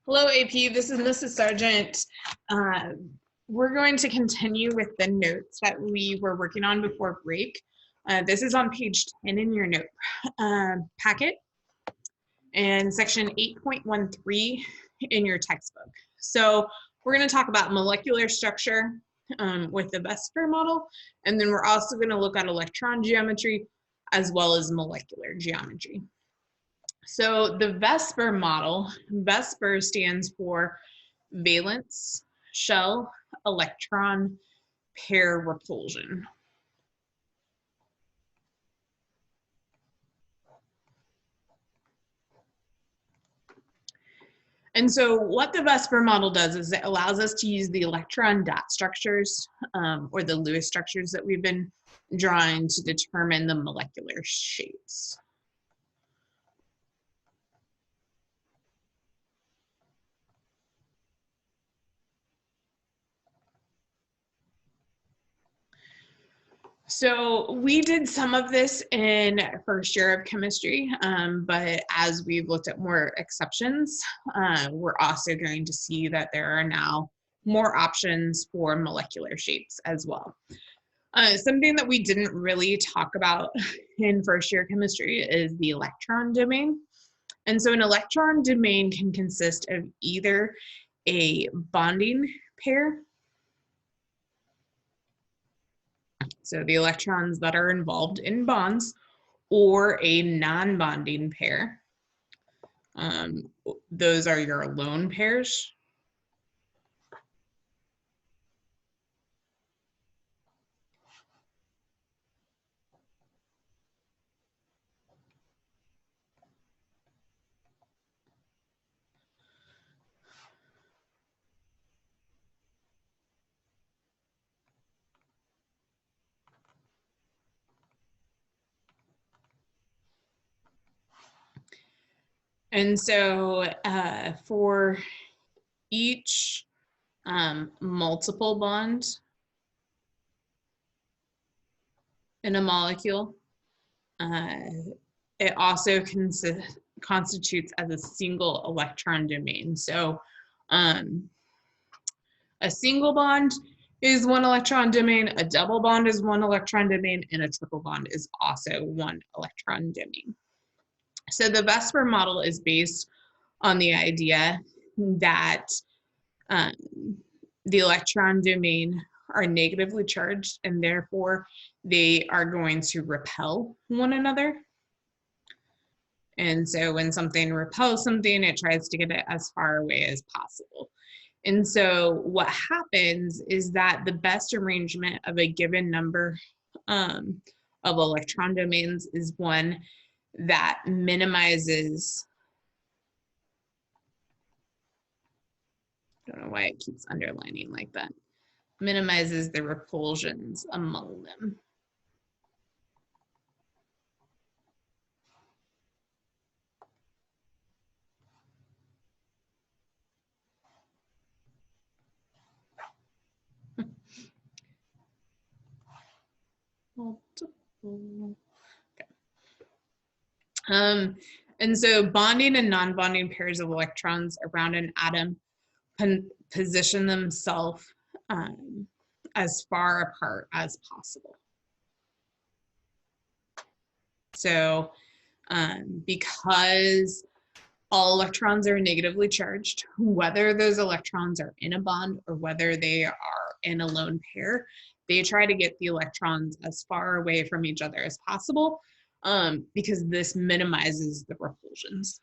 Hello, AP. This is Mrs. Sargent. We're going to continue with the notes that we were working on before break. This is on page 10 in your note packet and section 8.13 in your textbook. So we're going to talk about molecular structure with the VSEPR model, and then we're also going to look at electron geometry as well as molecular geometry. So the VSEPR model, VSEPR stands for valence shell electron pair repulsion. And so what the VSEPR model does is it allows us to use the electron dot structures or the Lewis structures that we've been drawing to determine the molecular shapes. So we did some of this in first year of chemistry, but as we've looked at more exceptions, we're also going to see that there are now more options for molecular shapes as well. Something that we didn't really talk about in first year chemistry is the electron domain. And so an electron domain can consist of either a bonding pair, so the electrons that are involved in bonds, or a non-bonding pair. Those are your lone pairs. And so for each multiple bond in a molecule, it also constitutes as a single electron domain. So a single bond is one electron domain, a double bond is one electron domain, and a triple bond is also one electron domain. So the VSEPR model is based on the idea that the electron domain are negatively charged and therefore they are going to repel one another. And so when something repels something, it tries to get it as far away as possible. And so what happens is that the best arrangement of a given number of electron domains is one that minimizes, I don't know why it keeps underlining like that, minimizes the repulsions among them. Multiple. Okay. And so bonding and non-bonding pairs of electrons around an atom position themselves as far apart as possible. So because all electrons are negatively charged, whether those electrons are in a bond or whether they are in a lone pair, they try to get the electrons as far away from each other as possible because this minimizes the repulsions.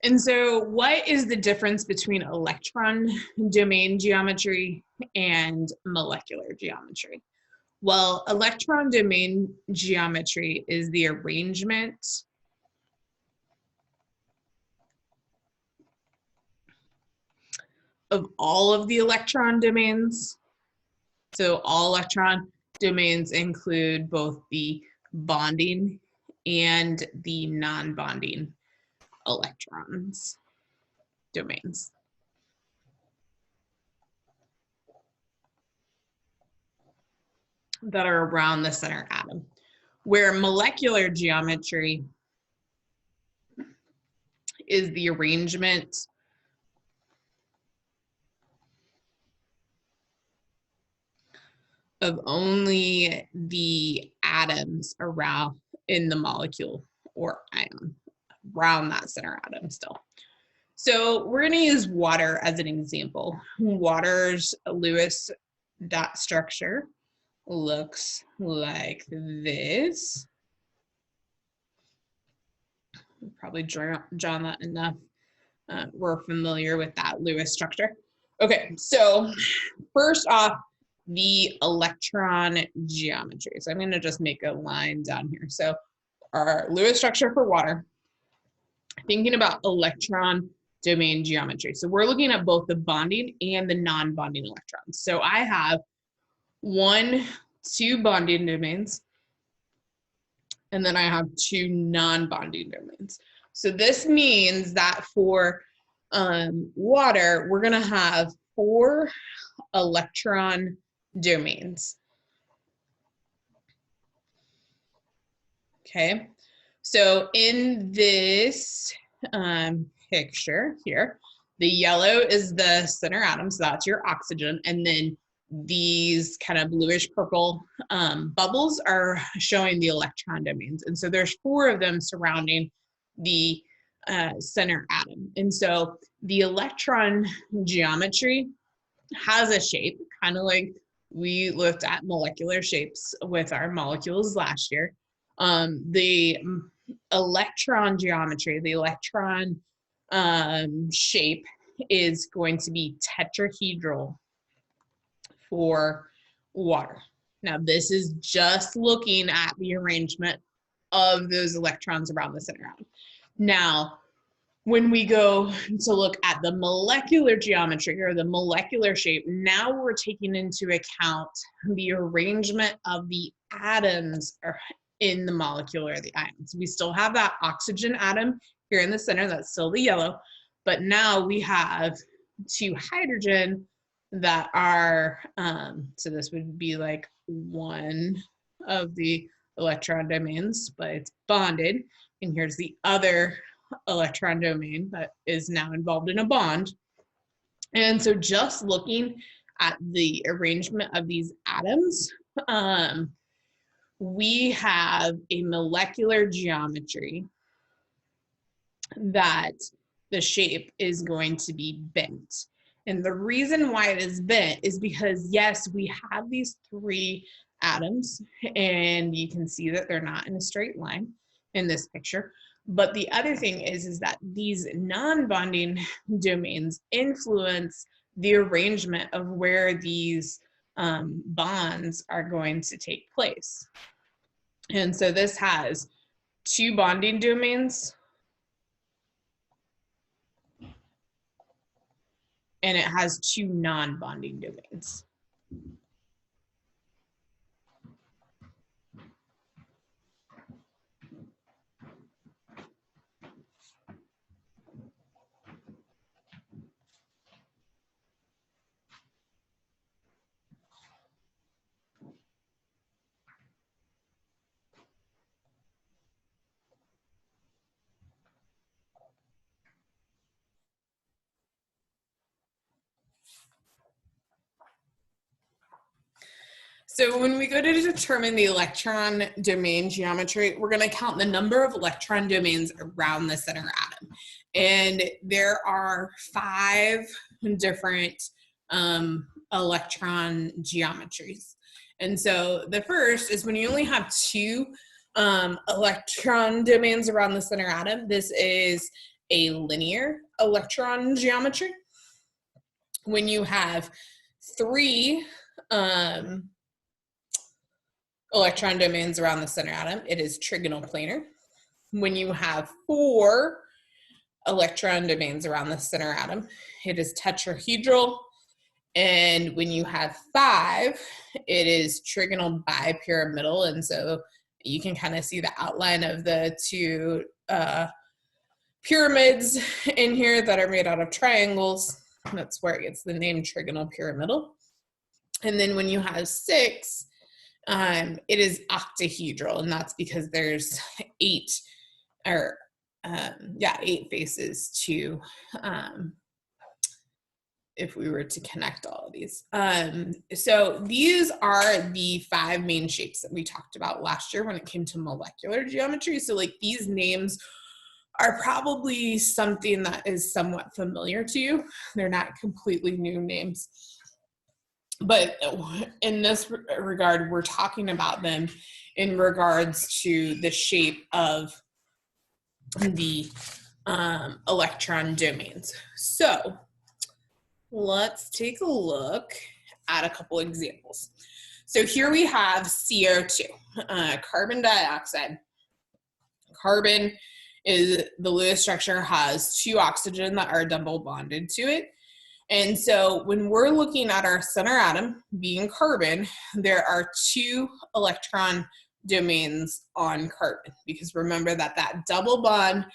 And so what is the difference between electron domain geometry and molecular geometry? Well, electron domain geometry is the arrangement of all of the electron domains. So all electron domains include both the bonding and the non-bonding electrons domains. That are around the center atom. Where molecular geometry is the arrangement of only the atoms around in the molecule or ion around that center atom still. So we're going to use water as an example. Water's Lewis dot structure looks like this. Probably drawn that enough. We're familiar with that Lewis structure. Okay, so first off, the electron geometry. So I'm going to just make a line down here. So our Lewis structure for water, thinking about electron domain geometry. So we're looking at both the bonding and the non-bonding electrons. So I have 2 bonding domains, and then I have 2 non-bonding domains. So this means that for water, we're going to have 4 electron domains. Okay, so in this picture here, the yellow is the center atom, so that's your oxygen, and then these kind of bluish purple bubbles are showing the electron domains. And so there's 4 of them surrounding the center atom. And so the electron geometry has a shape, kind of like we looked at molecular shapes with our molecules last year. The electron geometry, the electron shape is going to be tetrahedral for water. Now, this is just looking at the arrangement of those electrons around the center atom. Now, when we go to look at the molecular geometry or the molecular shape, now we're taking into account the arrangement of the atoms in the molecule or the ions. We still have that oxygen atom here in the center, that's still the yellow, but now we have 2 hydrogen that are, so this would be like one of the electron domains, but it's bonded. And here's the other electron domain that is now involved in a bond. And so just looking at the arrangement of these atoms, we have a molecular geometry that the shape is going to be bent. And the reason why it is bent is because, yes, we have these 3 atoms, and you can see that they're not in a straight line in this picture. But the other thing is that these non-bonding domains influence the arrangement of where these bonds are going to take place. And so this has 2 bonding domains, and it has 2 non-bonding domains. So when we go to determine the electron domain geometry, we're going to count the number of electron domains around the center atom. And there are 5 different electron geometries. And so the first is when you only have 2 electron domains around the center atom. This is a linear electron geometry. When you have 3 electron domains around the center atom, it is trigonal planar. When you have 4 electron domains around the center atom, it is tetrahedral. And when you have 5, it is trigonal bipyramidal. And so you can kind of see the outline of the 2 pyramids in here that are made out of triangles. That's where it gets the name trigonal pyramidal. And then when you have 6, it is octahedral, and that's because there's 8 or yeah, 8 faces to, if we were to connect all of these. So these are the 5 main shapes that we talked about last year when it came to molecular geometry. So like these names are probably something that is somewhat familiar to you. They're not completely new names. But in this regard, we're talking about them in regards to the shape of the electron domains. So let's take a look at a couple examples. So here we have CO2, carbon dioxide. Carbon is the Lewis structure, has 2 oxygen that are double bonded to it. And so when we're looking at our center atom being carbon, there are 2 electron domains on carbon, because remember that that double bond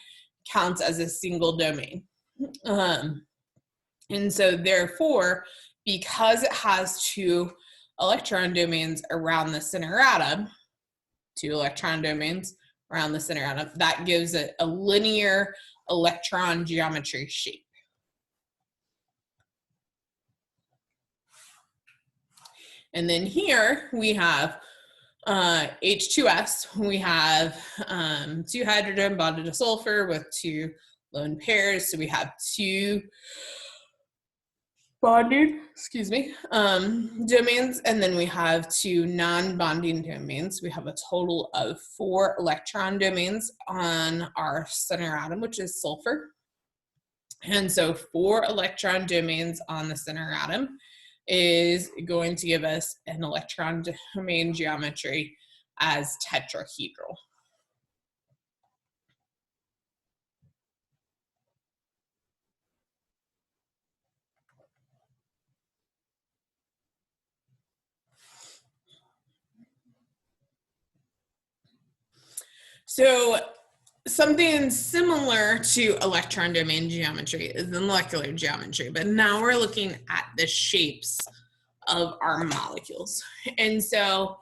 counts as a single domain. And so therefore, because it has 2 electron domains around the center atom, 2 electron domains around the center atom, that gives it a linear electron geometry shape. And then here we have H2S. We have 2 hydrogen bonded to sulfur with 2 lone pairs. So we have 2 bonded, domains, and then we have 2 non-bonding domains. We have a total of 4 electron domains on our center atom, which is sulfur. And so 4 electron domains on the center atom is going to give us an electron domain geometry as tetrahedral. So something similar to electron domain geometry is the molecular geometry, but now we're looking at the shapes of our molecules. And so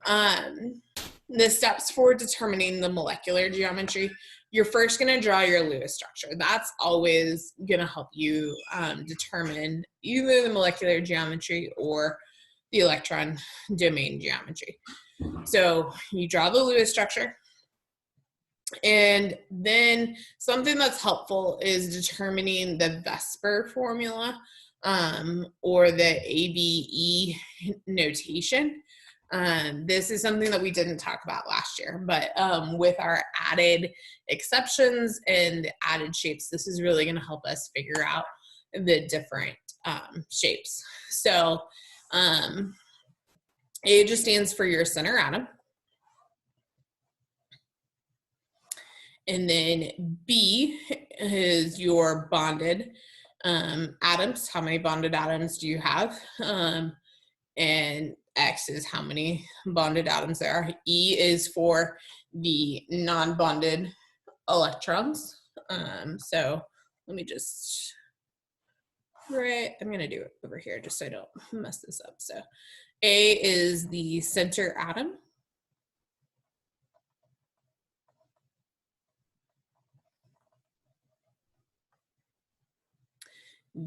the steps for determining the molecular geometry, you're first going to draw your Lewis structure. That's always going to help you determine either the molecular geometry or the electron domain geometry. So you draw the Lewis structure. And then something that's helpful is determining the VSEPR formula or the ABE notation. This is something that we didn't talk about last year, but with our added exceptions and added shapes, this is really going to help us figure out the different shapes. So A just stands for your center atom. And then B is your bonded atoms. How many bonded atoms do you have? And X is how many bonded atoms there are. E is for the non-bonded electrons. So let me just, I'm gonna do it over here just so I don't mess this up. So A is the center atom.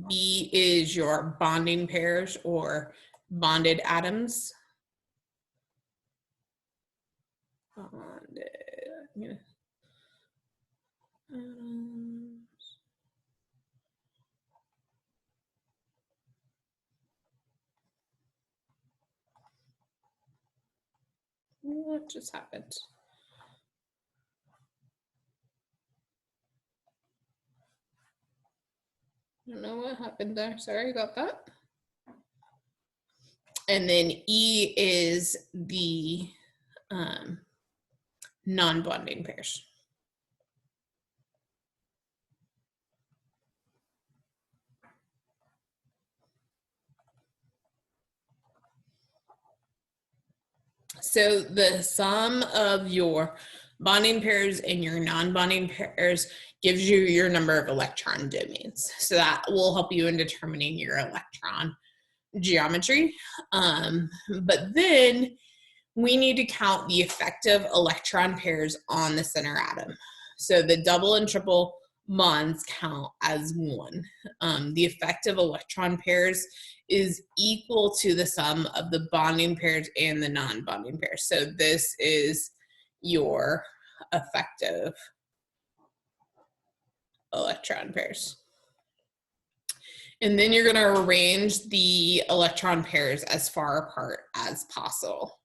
B is your bonding pairs or bonded atoms. Bonded atoms. What just happened? I don't know what happened there. Sorry about that. And then E is the non-bonding pairs. So the sum of your bonding pairs and your non-bonding pairs gives you your number of electron domains. So that will help you in determining your electron geometry. But then we need to count the effective electron pairs on the center atom. So the double and triple bonds count as one. The effective electron pairs is equal to the sum of the bonding pairs and the non-bonding pairs. So this is your effective electron pairs. And then you're going to arrange the electron pairs as far apart as possible.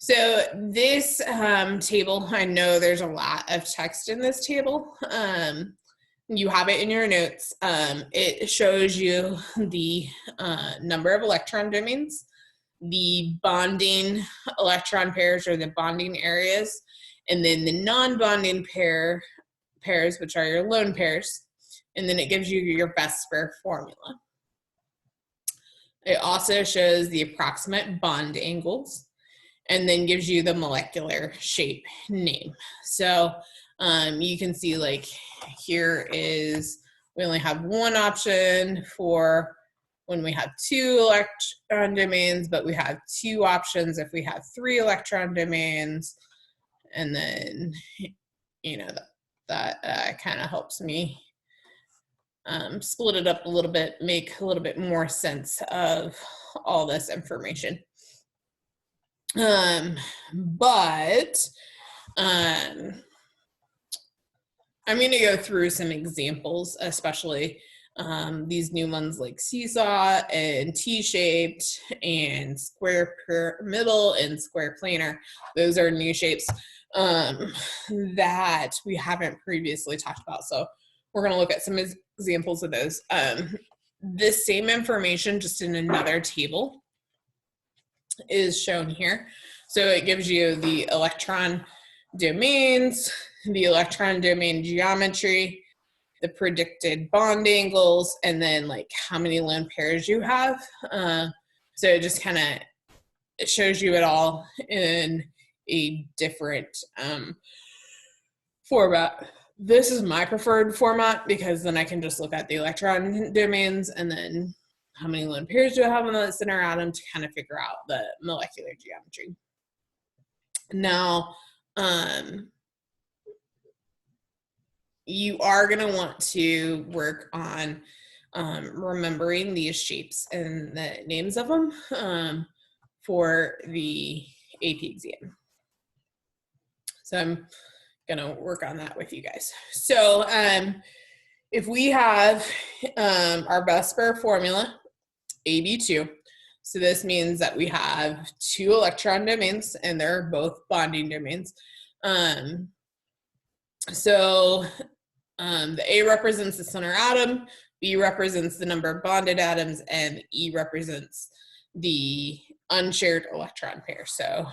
So this table, I know there's a lot of text in this table. You have it in your notes. It shows you the number of electron domains, the bonding electron pairs or the bonding areas, and then the non-bonding pairs, which are your lone pairs. And then it gives you your VSEPR formula. It also shows the approximate bond angles and then gives you the molecular shape name. So you can see like here is, we only have one option for when we have 2 electron domains, but we have 2 options if we have 3 electron domains. And then, you know, that kind of helps me split it up a little bit, make a little bit more sense of all this information. I'm going to go through some examples, especially these new ones like seesaw and T-shaped and square pyramidal and square planar. Those are new shapes that we haven't previously talked about. So we're going to look at some examples of those. This same information, just in another table, is shown here. So it gives you the electron domains, the electron domain geometry, the predicted bond angles, and then like how many lone pairs you have. So it just kind of, it shows you it all in a different format. This is my preferred format because then I can just look at the electron domains and then how many lone pairs do I have on the center atom to kind of figure out the molecular geometry. Now, you are going to want to work on remembering these shapes and the names of them for the AP exam. So I'm going to work on that with you guys. So if we have our VSEPR formula, AB2, so this means that we have 2 electron domains and they're both bonding domains. So the A represents the center atom, B represents the number of bonded atoms, and E represents the unshared electron pair. So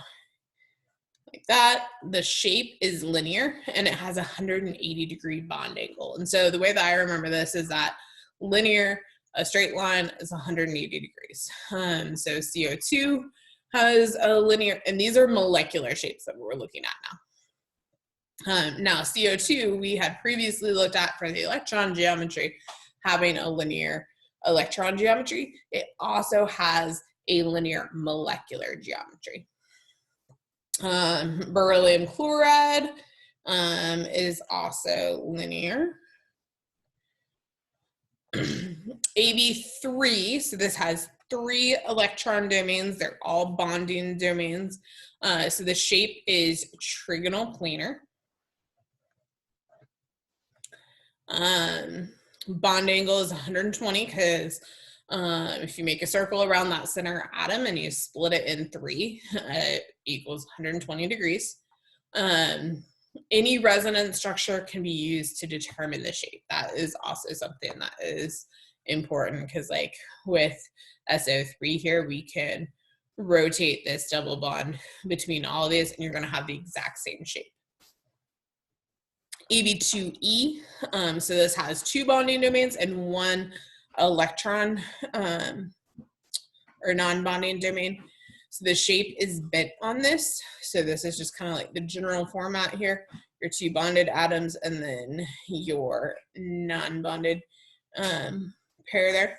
like that, the shape is linear and it has a 180-degree bond angle. And so the way that I remember this is that linear, a straight line, is 180 degrees. So CO2 has a linear, and these are molecular shapes that we're looking at now. Now CO2 we had previously looked at for the electron geometry having a linear electron geometry. It also has a linear molecular geometry. Beryllium chloride is also linear. AB3, so this has 3 electron domains. They're all bonding domains. So the shape is trigonal planar. Bond angle is 120 because if you make a circle around that center atom and you split it in 3, it equals 120 degrees. Any resonance structure can be used to determine the shape. That is also something that is important because like with SO3 here, we can rotate this double bond between all of these and you're going to have the exact same shape. AB2E, so this has 2 bonding domains and 1 electron or non-bonding domain. So the shape is bent on this. So this is just kind of like the general format here. Your 2 bonded atoms and then your non-bonded pair there.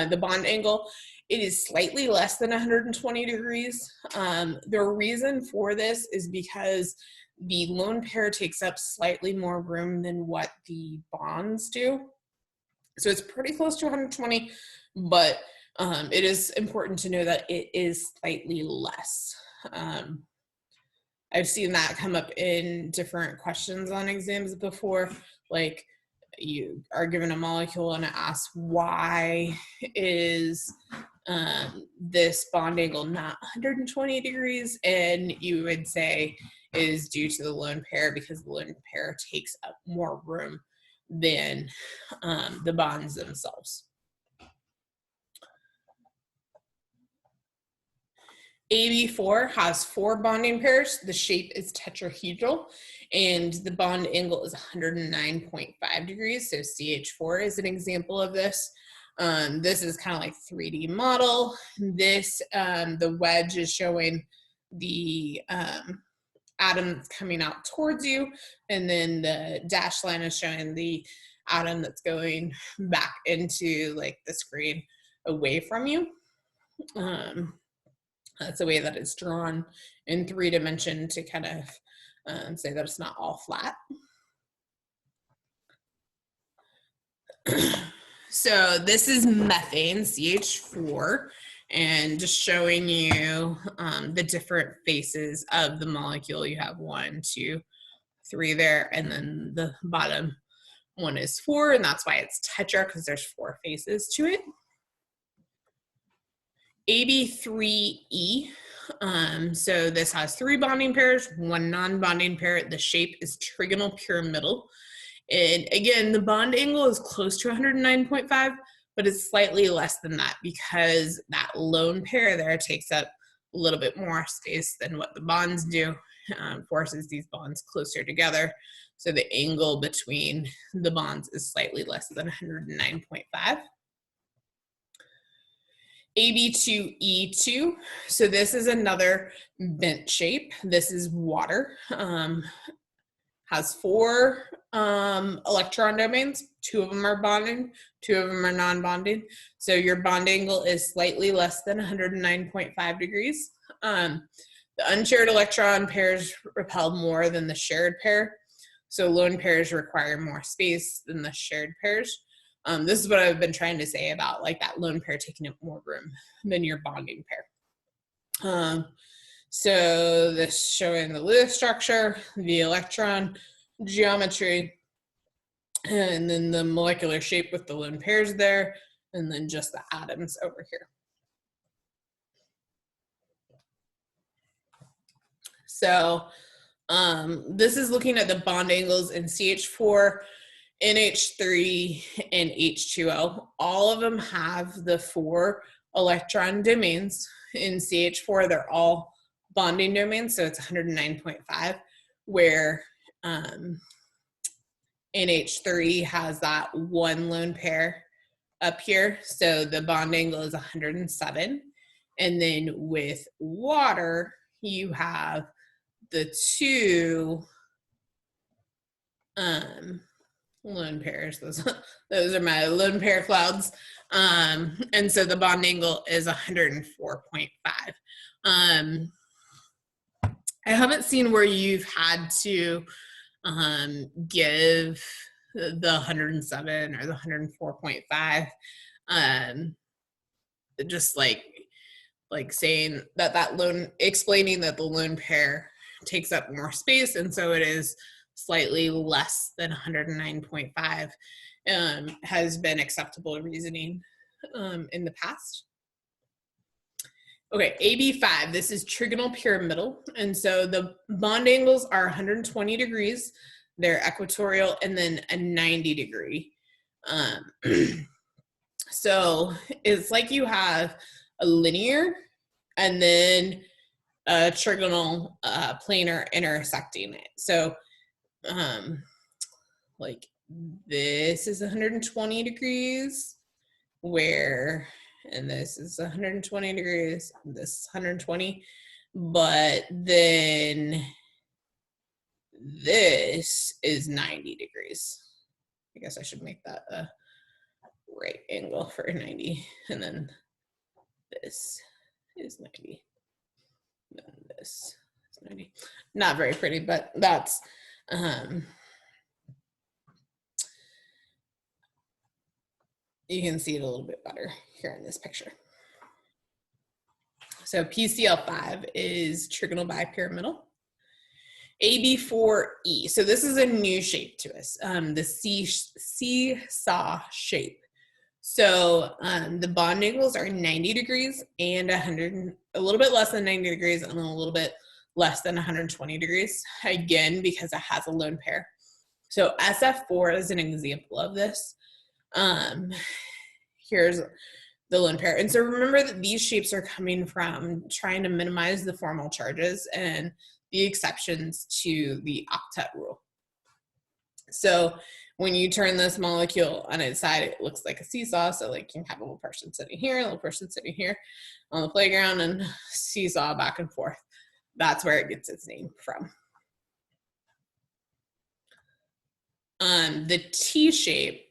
The bond angle it is slightly less than 120 degrees. The reason for this is because the lone pair takes up slightly more room than what the bonds do. So it's pretty close to 120, but it is important to know that it is slightly less. I've seen that come up in different questions on exams before, like you are given a molecule and it asks why is this bond angle not 120 degrees, and you would say is due to the lone pair because the lone pair takes up more room than the bonds themselves. AB4 has 4 bonding pairs. The shape is tetrahedral, and the bond angle is 109.5 degrees. So CH4 is an example of this. This is kind of like 3D model. This, the wedge is showing the atom that's coming out towards you, and then the dashed line is showing the atom that's going back into like the screen away from you. That's the way that it's drawn in 3 dimension to kind of say that it's not all flat. So this is methane, CH4, and just showing you the different faces of the molecule. You have 1, 2, 3 there, and then the bottom one is 4, and that's why it's tetra, because there's 4 faces to it. AB3E, so this has 3 bonding pairs, 1 non-bonding pair. The shape is trigonal pyramidal. And again, the bond angle is close to 109.5, but it's slightly less than that because that lone pair there takes up a little bit more space than what the bonds do, forces these bonds closer together. So the angle between the bonds is slightly less than 109.5. AB2E2, so this is another bent shape. This is water. Has 4 electron domains. 2 of them are bonding, 2 of them are non-bonding. So your bond angle is slightly less than 109.5 degrees. The unshared electron pairs repel more than the shared pair. So lone pairs require more space than the shared pairs. This is what I've been trying to say about like that lone pair taking up more room than your bonding pair. So this showing the Lewis structure, the electron geometry, and then the molecular shape with the lone pairs there, and then just the atoms over here. So this is looking at the bond angles in CH4, NH3, and H2O. All of them have the 4 electron domains. In CH4, they're all bonding domains, so it's 109.5, where NH3 has that 1 lone pair up here, so the bond angle is 107. And then with water, you have the 2 lone pairs. Those are my lone pair clouds. And so the bond angle is 104.5. I haven't seen where you've had to give the 107 or the 104.5. Just like saying that explaining that the lone pair takes up more space, and so it is slightly less than 109.5 has been acceptable reasoning in the past. Okay, AB5, this is trigonal pyramidal, and so the bond angles are 120 degrees, they're equatorial, and then a 90 degree. So it's like you have a linear and then a trigonal planar intersecting it. So like this is 120 degrees, and this is 120 degrees, this is 120, but then this is 90 degrees. I guess I should make that a right angle for 90, and then this is 90. And this is 90. Not very pretty, but that's you can see it a little bit better here in this picture. So PCl5 is trigonal bipyramidal. AB4E. So this is a new shape to us, the seesaw shape. So the bond angles are 90 degrees and a little bit less than 90 degrees and a little bit less than 120 degrees, again, because it has a lone pair. So SF4 is an example of this. Here's the lone pair. And so remember that these shapes are coming from trying to minimize the formal charges and the exceptions to the octet rule. So when you turn this molecule on its side, it looks like a seesaw. So like you can have a little person sitting here, a little person sitting here on the playground and seesaw back and forth. That's where it gets its name from. The T shape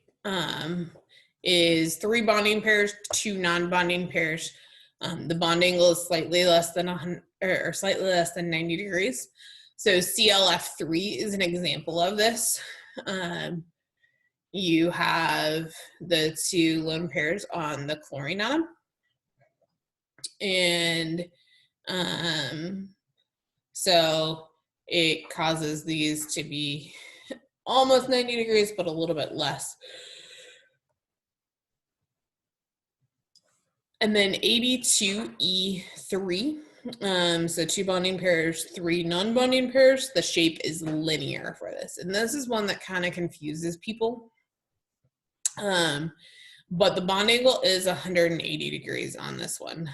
is 3 bonding pairs, 2 non-bonding pairs. The bond angle is slightly less than 90 degrees. So CLF3 is an example of this. You have the 2 lone pairs on the chlorine atom. And so it causes these to be almost 90 degrees, but a little bit less. And then AB2E3, so 2 bonding pairs, 3 non-bonding pairs. The shape is linear for this. And this is one that kind of confuses people. But the bond angle is 180 degrees on this one.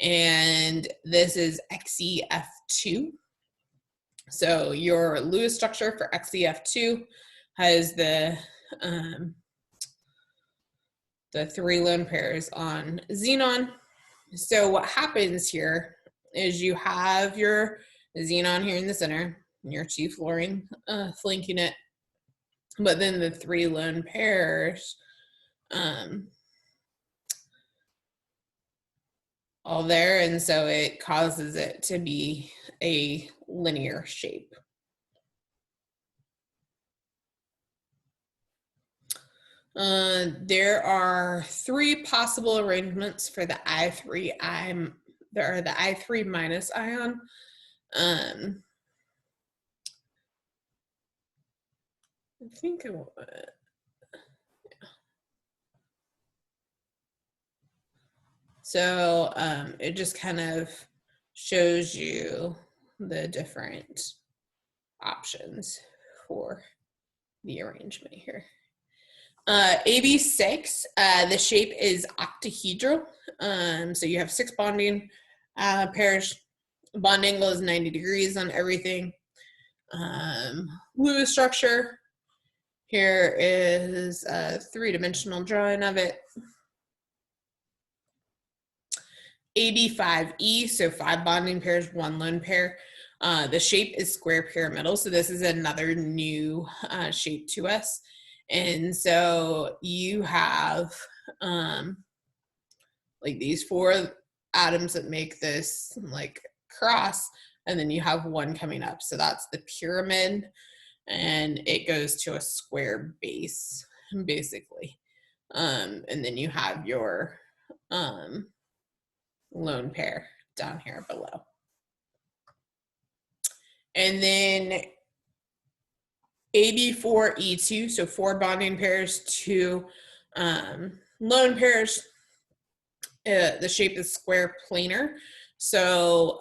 And this is XEF2. So your Lewis structure for XEF2 has the 3 lone pairs on xenon. So what happens here is you have your xenon here in the center, your 2 fluorine flanking it, but then the 3 lone pairs all there, and so it causes it to be a linear shape. There are 3 possible arrangements for the I3 minus ion. I think it will. So it just kind of shows you the different options for the arrangement here. AB6, the shape is octahedral. So you have 6 bonding pairs. Bond angle is 90 degrees on everything. Lewis structure. Here is a 3-dimensional drawing of it. AB5E, so 5 bonding pairs, 1 lone pair. The shape is square pyramidal, so this is another new shape to us. And so you have like these 4 atoms that make this like cross, and then you have 1 coming up. So that's the pyramid, and it goes to a square base, basically. And then you have your lone pair down here below. And then AB4E2, so 4 bonding pairs, 2 lone pairs. The shape is square planar. So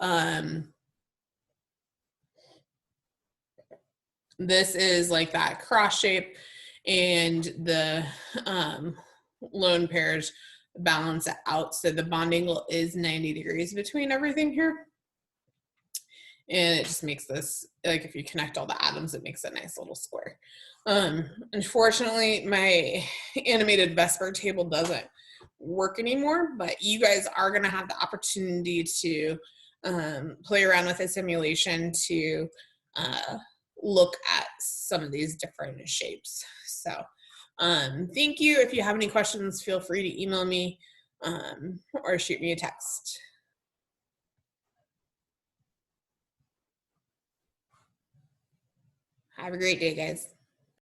this is like that cross shape, and the lone pairs balance it out. So the bond angle is 90 degrees between everything here. And it just makes this, like if you connect all the atoms, it makes a nice little square. Unfortunately, my animated VSEPR table doesn't work anymore, but you guys are gonna have the opportunity to play around with a simulation to look at some of these different shapes. So thank you. If you have any questions, feel free to email me. or shoot me a text. Have a great day, guys.